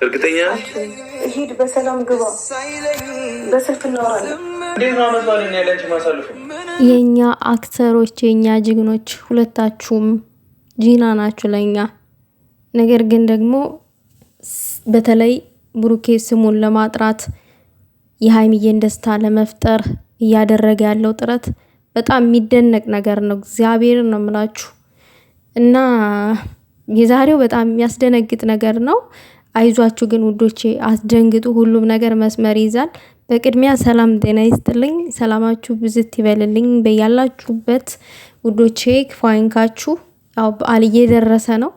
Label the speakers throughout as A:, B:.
A: እርግጠኛ
B: ሂድ፣ በሰላም ግባ። በስልክ እናወራለን።
C: የኛ አክተሮች የኛ ጅግኖች ሁለታችሁም ጂና ናችሁ ለኛ። ነገር ግን ደግሞ በተለይ ብሩኬ ስሙን ለማጥራት የሃይሚዬን ደስታ ለመፍጠር እያደረገ ያለው ጥረት በጣም የሚደነቅ ነገር ነው። እግዚአብሔርን ነው የምላችሁ። እና የዛሬው በጣም የሚያስደነግጥ ነገር ነው። አይዟችሁ ግን ውዶቼ፣ አስደንግጡ። ሁሉም ነገር መስመር ይዛል። በቅድሚያ ሰላም ጤና ይስጥልኝ። ሰላማችሁ ብዝት ይበልልኝ በያላችሁበት ውዶቼ። ክፋይንካችሁ ያው በዓል እየደረሰ ነው።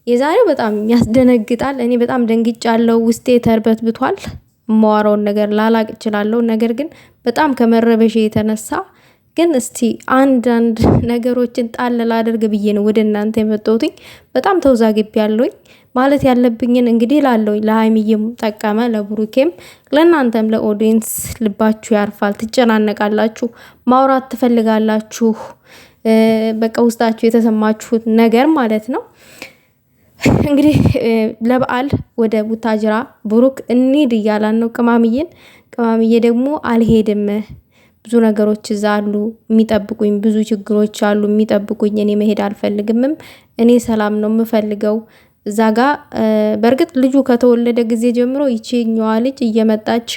C: የዛሬው በጣም ያስደነግጣል። እኔ በጣም ደንግጫለሁ። ውስጤ ተርበትብቷል። ማወራውን ነገር ላላቅ እችላለሁ። ነገር ግን በጣም ከመረበሽ የተነሳ ግን እስቲ አንዳንድ ነገሮችን ጣል ላድርግ ብዬ ነው ወደ እናንተ የመጣሁት። በጣም ተውዛግቤያለሁኝ። ማለት ያለብኝን እንግዲህ ላለሁኝ ለሃይሚዬም ጠቀመ፣ ለብሩኬም፣ ለእናንተም ለኦዲየንስ ልባችሁ ያርፋል። ትጨናነቃላችሁ፣ ማውራት ትፈልጋላችሁ። በቃ ውስጣችሁ የተሰማችሁት ነገር ማለት ነው። እንግዲህ ለበዓል ወደ ቡታጅራ ብሩክ እንሂድ እያላን ነው ቅማምዬ ደግሞ አልሄድም፣ ብዙ ነገሮች እዛ አሉ የሚጠብቁኝ፣ ብዙ ችግሮች አሉ የሚጠብቁኝ፣ እኔ መሄድ አልፈልግምም፣ እኔ ሰላም ነው የምፈልገው እዛ ጋ። በእርግጥ ልጁ ከተወለደ ጊዜ ጀምሮ ይቺኛዋ ልጅ እየመጣች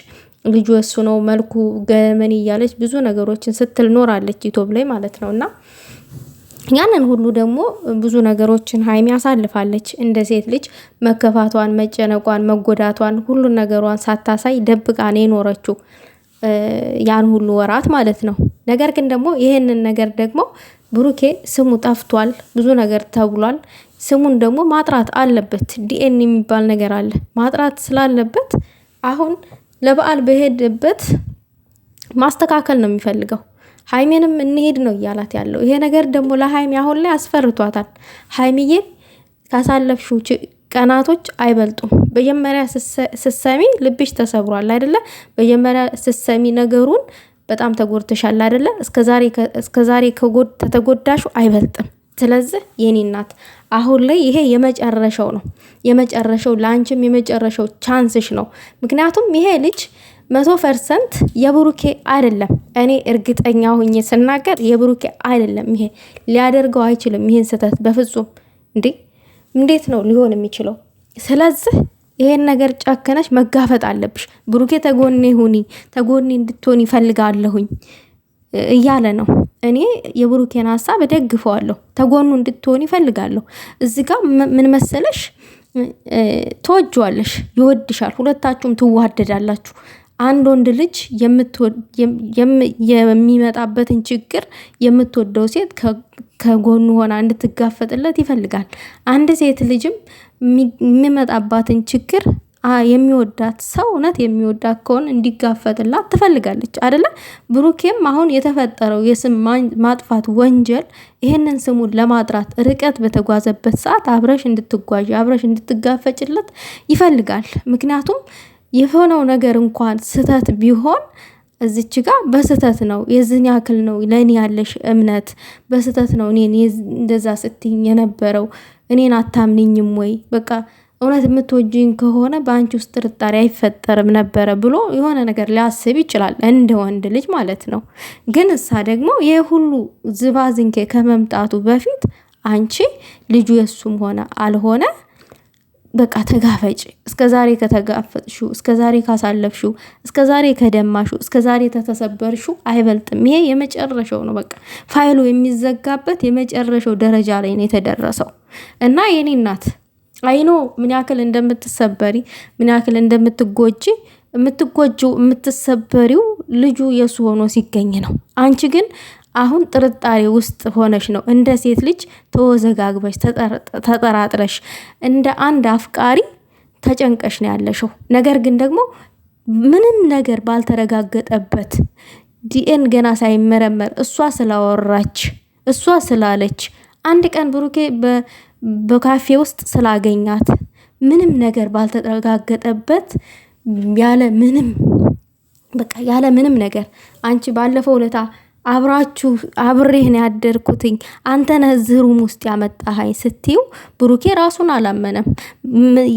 C: ልጁ እሱ ነው መልኩ ገመን እያለች ብዙ ነገሮችን ስትል ኖራለች ዩቲዩብ ላይ ማለት ነው። እና ያንን ሁሉ ደግሞ ብዙ ነገሮችን ሃይሚ አሳልፋለች። እንደ ሴት ልጅ መከፋቷን፣ መጨነቋን፣ መጎዳቷን ሁሉን ነገሯን ሳታሳይ ደብቃ ነው የኖረችው ያን ሁሉ ወራት ማለት ነው። ነገር ግን ደግሞ ይሄንን ነገር ደግሞ ብሩኬ ስሙ ጠፍቷል፣ ብዙ ነገር ተብሏል። ስሙን ደግሞ ማጥራት አለበት። ዲኤን የሚባል ነገር አለ። ማጥራት ስላለበት አሁን ለበዓል በሄደበት ማስተካከል ነው የሚፈልገው። ሃይሜንም እንሄድ ነው እያላት ያለው። ይሄ ነገር ደግሞ ለሃይሚ አሁን ላይ አስፈርቷታል። ሃይሚዬ ካሳለፍሽው ቀናቶች አይበልጡም። በመጀመሪያ ስትሰሚ ልብሽ ተሰብሯል አይደለ? በመጀመሪያ ስትሰሚ ነገሩን በጣም ተጎድተሻል አይደለ? እስከዛሬ ከተጎዳሹ አይበልጥም። ስለዚህ የኔ እናት አሁን ላይ ይሄ የመጨረሻው ነው። የመጨረሻው ለአንቺም የመጨረሻው ቻንስሽ ነው። ምክንያቱም ይሄ ልጅ 100% የብሩኬ አይደለም። እኔ እርግጠኛ ሆኜ ስናገር የብሩኬ አይደለም። ይሄ ሊያደርገው አይችልም። ይሄን ስህተት በፍጹም እንዴት ነው ሊሆን የሚችለው? ስለዚህ ይሄን ነገር ጨከነሽ መጋፈጥ አለብሽ። ብሩኬ ተጎኔ እንድትሆን ይፈልጋለሁኝ እያለ ነው። እኔ የብሩኬን ሀሳብ እደግፈዋለሁ። ተጎኑ እንድትሆን ይፈልጋለሁ። እዚህ ጋር ምን መሰለሽ፣ ትወጂዋለሽ፣ ይወድሻል፣ ሁለታችሁም ትዋደዳላችሁ። አንድ ወንድ ልጅ የሚመጣበትን ችግር የምትወደው ሴት ከጎኑ ሆና እንድትጋፈጥለት ይፈልጋል። አንድ ሴት ልጅም የሚመጣባትን ችግር የሚወዳት ሰው እውነት የሚወዳት ከሆነ እንዲጋፈጥላት ትፈልጋለች አይደለ? ብሩኬም አሁን የተፈጠረው የስም ማጥፋት ወንጀል ይሄንን ስሙን ለማጥራት ርቀት በተጓዘበት ሰዓት አብረሽ እንድትጓዥ አብረሽ እንድትጋፈጭለት ይፈልጋል። ምክንያቱም የሆነው ነገር እንኳን ስተት ቢሆን እዚች ጋር በስተት ነው፣ የዝን ያክል ነው ለኔ ያለሽ እምነት በስተት ነው። እኔን እንደዛ ስትይኝ የነበረው እኔን አታምንኝም ወይ? በቃ እውነት የምትወጂኝ ከሆነ በአንቺ ውስጥ ጥርጣሬ አይፈጠርም ነበረ ብሎ የሆነ ነገር ሊያስብ ይችላል፣ እንደ ወንድ ልጅ ማለት ነው። ግን እሳ ደግሞ የሁሉ ዝባዝንኬ ከመምጣቱ በፊት አንቺ ልጁ የሱም ሆነ አልሆነ በቃ ተጋፈጭ። እስከዛሬ ከተጋፈጥሽው፣ እስከዛሬ ካሳለፍሽው፣ እስከዛሬ ከደማሽው፣ እስከዛሬ ተተሰበርሽው አይበልጥም። ይሄ የመጨረሻው ነው። በቃ ፋይሉ የሚዘጋበት የመጨረሻው ደረጃ ላይ ነው የተደረሰው። እና የኔ እናት አይኖ ምን ያክል እንደምትሰበሪ ምን ያክል እንደምትጎጂ የምትሰበሪው ልጁ የሱ ሆኖ ሲገኝ ነው። አንቺ ግን አሁን ጥርጣሬ ውስጥ ሆነሽ ነው፣ እንደ ሴት ልጅ ተወዘጋግበሽ ተጠራጥረሽ እንደ አንድ አፍቃሪ ተጨንቀሽ ነው ያለሽው። ነገር ግን ደግሞ ምንም ነገር ባልተረጋገጠበት ዲኤን ገና ሳይመረመር እሷ ስላወራች እሷ ስላለች አንድ ቀን ብሩኬ በካፌ ውስጥ ስላገኛት ምንም ነገር ባልተረጋገጠበት ያለ ምንም ነገር አንቺ ባለፈው ለታ አብሬህ ነው ያደርኩትኝ አንተ ነህ እዚህ ሩም ውስጥ ያመጣኸኝ ስትዩ ብሩኬ ራሱን አላመነም።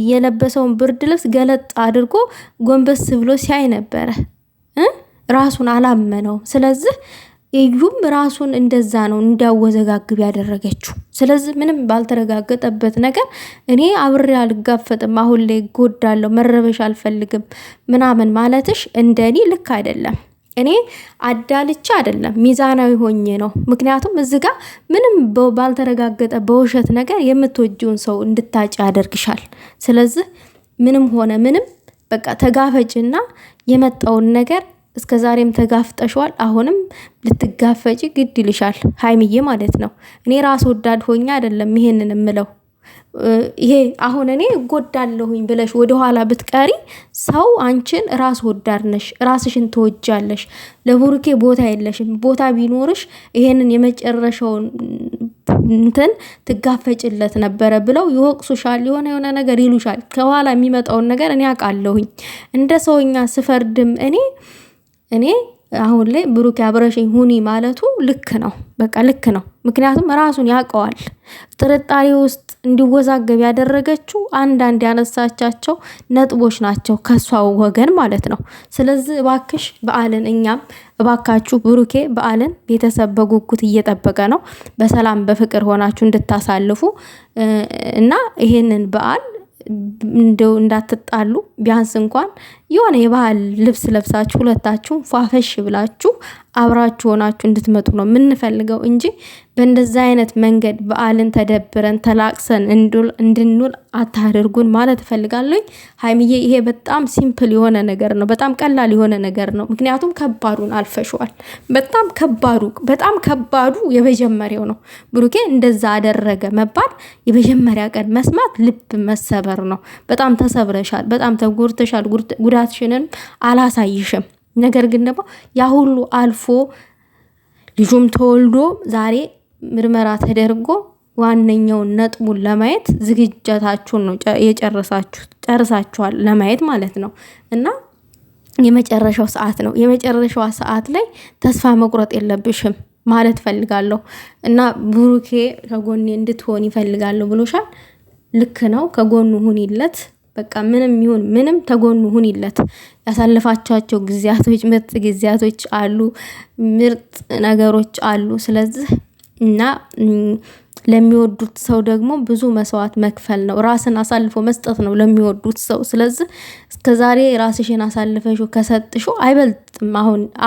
C: የለበሰውን ብርድ ልብስ ገለጥ አድርጎ ጎንበስ ብሎ ሲያይ ነበረ። ራሱን አላመነውም። ስለዚህ እዩም ራሱን እንደዛ ነው እንዲያወዘጋግብ ያደረገችው። ስለዚህ ምንም ባልተረጋገጠበት ነገር እኔ አብሬ አልጋፈጥም፣ አሁን ላይ ጎዳለሁ፣ መረበሽ አልፈልግም ምናምን ማለትሽ እንደኔ ልክ አይደለም። እኔ አዳልቻ አይደለም ሚዛናዊ ሆኜ ነው። ምክንያቱም እዚህ ጋር ምንም ባልተረጋገጠ በውሸት ነገር የምትወጂውን ሰው እንድታጭ ያደርግሻል። ስለዚህ ምንም ሆነ ምንም በቃ ተጋፈጭና የመጣውን ነገር እስከ ዛሬም ተጋፍጠሽዋል። አሁንም ልትጋፈጪ ግድ ይልሻል ሀይሚዬ ማለት ነው። እኔ ራስ ወዳድ ሆኜ አይደለም ይሄንን እምለው። ይሄ አሁን እኔ እጎዳለሁኝ ብለሽ ወደኋላ ብትቀሪ ሰው አንቺን ራስ ወዳድ ነሽ፣ ራስሽን ትወጃለሽ፣ ለቡሩኬ ቦታ የለሽም። ቦታ ቢኖርሽ ይሄንን የመጨረሻውን እንትን ትጋፈጭለት ነበረ ብለው ይወቅሱሻል። የሆነ ነገር ይሉሻል። ከኋላ የሚመጣውን ነገር እኔ አውቃለሁኝ። እንደ ሰውኛ ስፈርድም እኔ አሁን ላይ ብሩኬ አብረሽኝ ሁኒ ማለቱ ልክ ነው። በቃ ልክ ነው። ምክንያቱም ራሱን ያውቀዋል። ጥርጣሬ ውስጥ እንዲወዛገብ ያደረገችው አንዳንድ ያነሳቻቸው ነጥቦች ናቸው ከሷ ወገን ማለት ነው። ስለዚህ እባክሽ በዓልን እኛም እባካችሁ ብሩኬ በዓልን ቤተሰብ በጉጉት እየጠበቀ ነው። በሰላም በፍቅር ሆናችሁ እንድታሳልፉ እና ይሄንን በዓል እንደው እንዳትጣሉ ቢያንስ እንኳን የሆነ የባህል ልብስ ለብሳችሁ ሁለታችሁ ፏፈሽ ብላችሁ አብራችሁ ሆናችሁ እንድትመጡ ነው የምንፈልገው እንጂ በእንደዛ አይነት መንገድ በዓልን ተደብረን ተላቅሰን እንድንውል አታደርጉን ማለት እፈልጋለሁ። ሀይሚዬ ይሄ በጣም ሲምፕል የሆነ ነገር ነው። በጣም ቀላል የሆነ ነገር ነው። ምክንያቱም ከባዱን አልፈሽዋል። በጣም ከባዱ የመጀመሪያው ነው። ብሩኬ እንደዛ አደረገ መባል የመጀመሪያ ቀን መስማት ልብ መሰበር ነው። በጣም ተሰብረሻል። በጣም ተጎድተሻል። ጉዳትሽንን አላሳይሽም። ነገር ግን ደግሞ ያ ሁሉ አልፎ ልጁም ተወልዶ ዛሬ ምርመራ ተደርጎ ዋነኛውን ነጥቡን ለማየት ዝግጅታችሁን ነው ጨርሳችኋል ለማየት ማለት ነው። እና የመጨረሻው ሰዓት ነው። የመጨረሻዋ ሰዓት ላይ ተስፋ መቁረጥ የለብሽም ማለት ፈልጋለሁ። እና ብሩኬ ከጎኔ እንድትሆን ይፈልጋለሁ ብሎሻል። ልክ ነው። ከጎኑ ሁኒለት። በቃ ምንም ይሁን ምንም ተጎኑ ሁኒለት። ያሳለፋቻቸው ጊዜያቶች ምርጥ ጊዜያቶች አሉ፣ ምርጥ ነገሮች አሉ። ስለዚህ እና ለሚወዱት ሰው ደግሞ ብዙ መስዋዕት መክፈል ነው። ራስን አሳልፎ መስጠት ነው ለሚወዱት ሰው። ስለዚህ እስከዛሬ ራስሽን አሳልፈሽው ከሰጥሽው አይበልጥም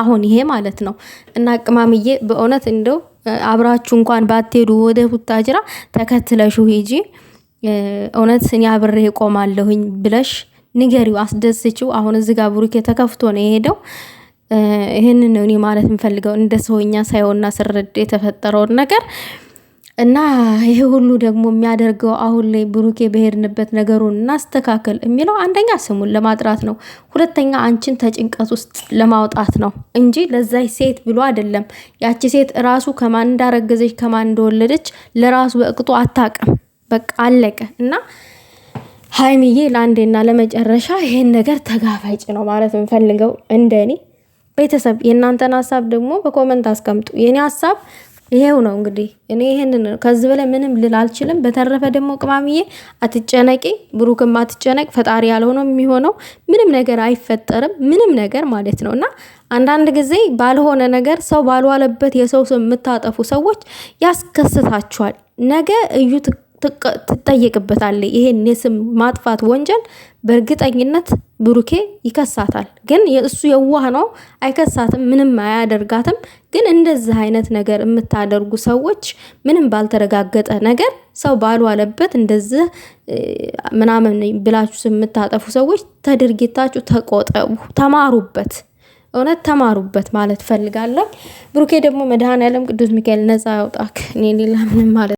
C: አሁን ይሄ ማለት ነው። እና ቅማምዬ በእውነት እንደው አብራችሁ እንኳን ባትሄዱ ወደ ቡታጅራ ተከትለሽው ሂጂ። እውነት እኔ አብሬ እቆማለሁኝ ብለሽ ንገሪው፣ አስደስችው። አሁን እዚህ ጋር ብሩኬ ተከፍቶ ነው የሄደው። ይሄንን ነው እኔ ማለት የምፈልገው እንደ ሰውኛ ሳይሆንና ስረድ የተፈጠረውን ነገር እና ይሄ ሁሉ ደግሞ የሚያደርገው አሁን ላይ ብሩኬ በሄድንበት ነገሩን እናስተካከል የሚለው አንደኛ ስሙን ለማጥራት ነው፣ ሁለተኛ አንቺን ተጭንቀት ውስጥ ለማውጣት ነው እንጂ ለዛች ሴት ብሎ አይደለም። ያቺ ሴት ራሱ ከማን እንዳረገዘች ከማን እንደወለደች ለራሱ በእቅጡ አታውቅም። በቃ አለቀ። እና ሀይሚዬ ለአንዴና ለመጨረሻ ይሄን ነገር ተጋፋጭ ነው ማለት የምፈልገው እንደኔ። ቤተሰብ የእናንተን ሀሳብ ደግሞ በኮመንት አስቀምጡ። የኔ ሀሳብ ይሄው ነው። እንግዲህ እኔ ይሄንን ከዚህ በላይ ምንም ልል አልችልም። በተረፈ ደግሞ ቅማምዬ አትጨነቂ፣ ብሩክም አትጨነቅ። ፈጣሪ ያልሆነው የሚሆነው ምንም ነገር አይፈጠርም፣ ምንም ነገር ማለት ነው። እና አንዳንድ ጊዜ ባልሆነ ነገር ሰው ባልዋለበት የሰው ስም የምታጠፉ ሰዎች ያስከስታችኋል። ነገ እዩ ትጠየቅበታለች። ይሄን የስም ማጥፋት ወንጀል በእርግጠኝነት ብሩኬ ይከሳታል። ግን እሱ የዋህ ነው፣ አይከሳትም፣ ምንም አያደርጋትም። ግን እንደዚህ አይነት ነገር የምታደርጉ ሰዎች ምንም ባልተረጋገጠ ነገር ሰው ባልዋለበት እንደዚህ ምናምን ብላችሁ የምታጠፉ ሰዎች ተድርጊታችሁ ተቆጠቡ፣ ተማሩበት። እውነት ተማሩበት ማለት ፈልጋለሁ። ብሩኬ ደግሞ መድኃኔዓለም ቅዱስ ሚካኤል ነፃ ያውጣክ። እኔ ሌላ ምንም ማለት